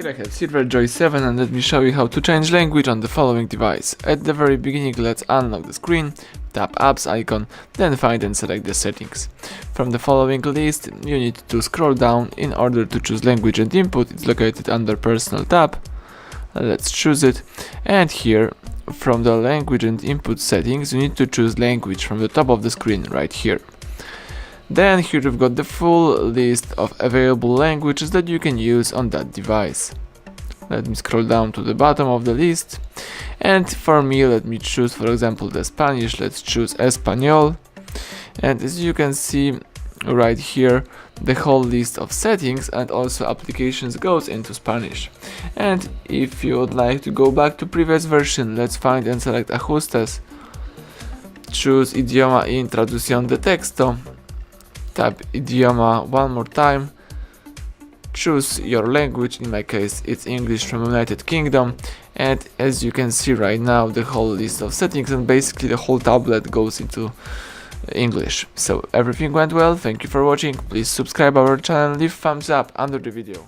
Here I have SIVER Joy 7 and let me show you how to change language on the following device. At the very beginning, let's unlock the screen, tap apps icon, then find and select the settings. From the following list, you need to scroll down in order to choose language and input. It's located under personal tab. Let's choose it, and here from the language and input settings, you need to choose language from the top of the screen right here. Then here you've got the full list of available languages that you can use on that device. Let me scroll down to the bottom of the list, and for me, let me choose, for example, the Spanish. Let's choose Español, and as you can see right here, the whole list of settings and also applications goes into Spanish. And if you would like to go back to previous version, let's find and select Ajustes, choose Idioma y Traducción de Texto, tap Idioma one more time, choose your language. In my case it's English from United Kingdom, and as you can see right now, the whole list of settings and basically the whole tablet goes into English. So everything went well. Thank you for watching. Please subscribe our channel, leave thumbs up under the video.